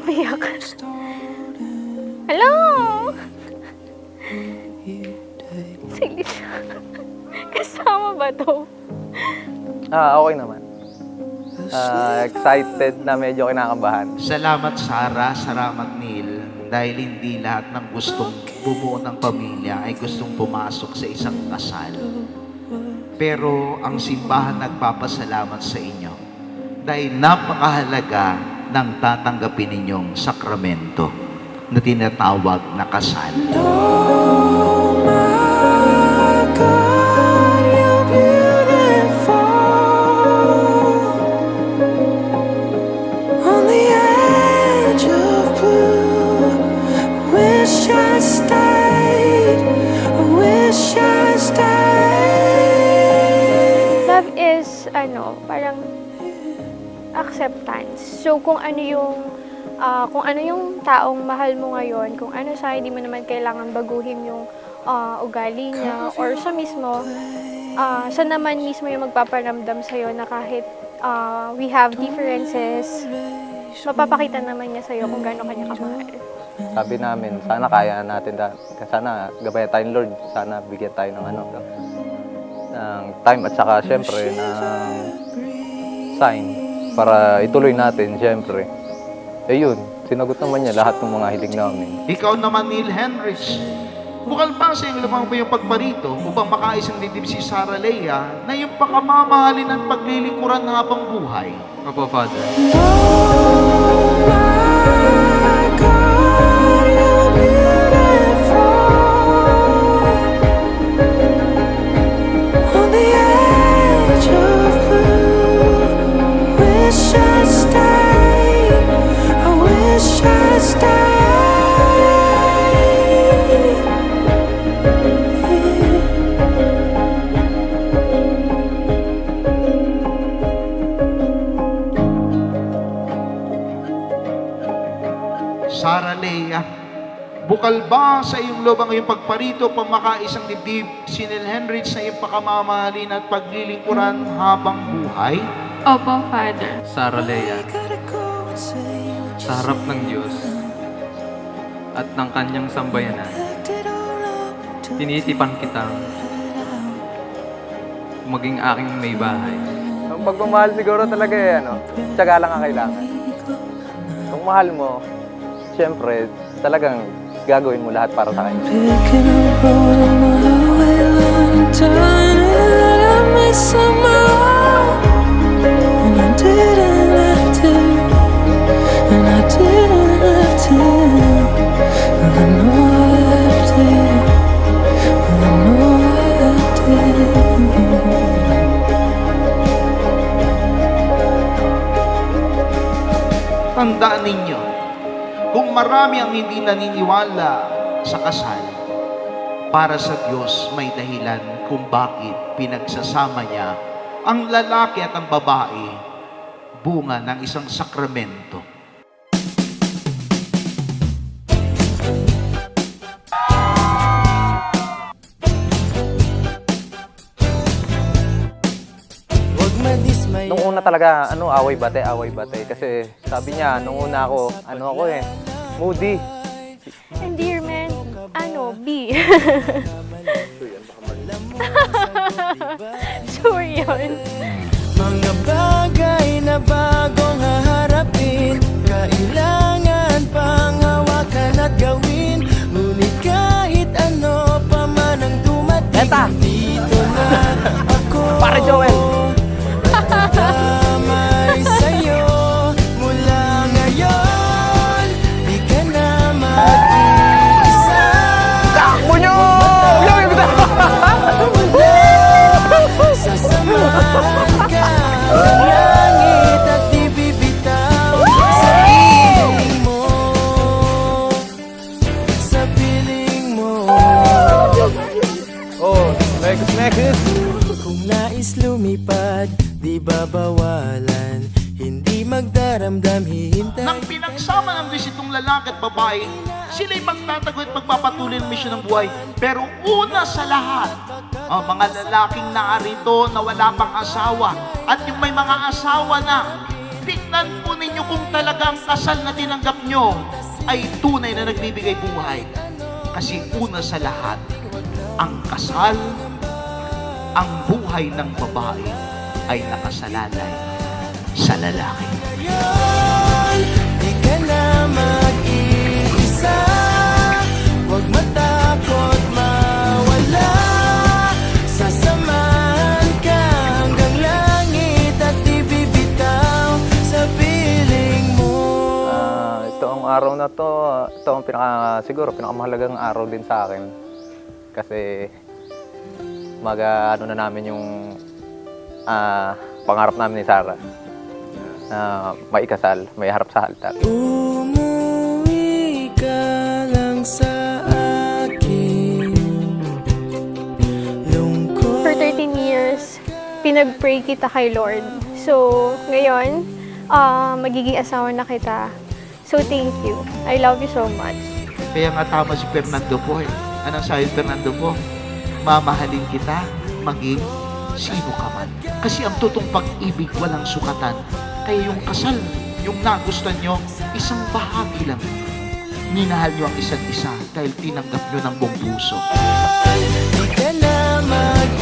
Umiyak. Hello! Sige. Kasama ba to? Okay naman. Excited na medyo kinakabahan. Salamat Sarah, salamat Neil, dahil hindi lahat ng gustong bumuo ng pamilya ay gustong pumasok sa isang kasal. Pero ang simbahan nagpapasalamat sa inyo dahil napakahalaga ng tatanggapin ninyong sakramento na tinatawag na kasal. Love is, parang acceptance. So, kung ano yung taong mahal mo ngayon, kung ano siya, hindi mo naman kailangan baguhin yung ugali niya, or siya mismo, siya naman mismo yung magpaparamdam sa'yo na kahit we have differences, mapapakita naman niya sa'yo kung gaano kanya kamahal. Sabi namin, sana kaya natin, sana gabayan tayo ng Lord, sana bigyan tayo ng ng time at saka syempre ng sign para ituloy natin syempre. Yun, sinagot naman niya lahat ng mga hiling namin. Ikaw naman Neil Henrich, bukal pa sa iyong lamang ba yung pagparito upang makaisang dibdib si Sarah Leia na yung pakamamahalin at paglilingkuran habang buhay? Opo, Father. Sarah Leia, bukal ba sa iyong loob ang iyong pagparito upang makaisang dibdib si Neil Henrich na iyong pakamamahalin at paglilingkuran habang buhay? Opo, Father. Sarah Leia, sa harap ng Diyos at ng kanyang sambayanan, tinitipan kitang maging aking may bahay. Ang pagmamahal siguro talaga tiyaga lang ang kailangan. Kung mahal mo, syempre, talagang gagawin mo lahat para sa kanya. Tandaan ninyo, kung marami ang hindi naniniwala sa kasal, para sa Diyos may dahilan kung bakit pinagsasama niya ang lalaki at ang babae, bunga ng isang sakramento. Nung una talaga, away bate. Kasi sabi niya, nung una ako, moody. Endearment, B. Sure yun. Mga bagay na bagong haharapin, kailangan pang hawakan at gawin. Ngunit kahit ano pa man ang dumating, dito na ako. Pare Joel! Damay sa'yo mula ngayon, di ka na mag-iisa. Takbo nyo! Sasamahan ka ng langit at di bibitaw sa piling mo, sa piling mo. Next. Kung nais lumipad, di babawalan, hindi magdaramdam, hihintay. Nang pinagsama ng Diyos itong lalaki at babae, sila'y magtatago at magpapatuloy ng misyon ng buhay. Pero una sa lahat, ang mga lalaking naarito na wala pang asawa at yung may mga asawa na, tingnan po ninyo kung talagang kasal na tinanggap nyo ay tunay na nagbibigay buhay. Kasi una sa lahat, ang kasal, ang buhay ng babae ay nakasalalay sa lalaki. Ngayon, di ka na mag-iisa. Huwag matakot mawala. Sasamahan ka hanggang langit at di bibitaw sa piling mo. Ito ang araw na to, ito ang siguro pinakamahalagang araw din sa akin. Kasi ano na namin yung pangarap namin ni Sarah na maikasal, may harap sa altar. Umuwi ka lang sa akin. Lungkot. For 13 years, pinag-pray kita kay Lord. So, ngayon, magiging asawa na kita. So, thank you. I love you so much. Kaya nga tama si Fernando po eh. Anong sabi Fernando po? Mamahalin kita, maging sino ka man. Kasi ang totoong pag-ibig walang sukatan. Kaya yung kasal, yung nagustuhan nyo, isang bahagi lang. Minahal nyo ang isa't isa dahil tinanggap nyo ng buong puso. Di ka na mag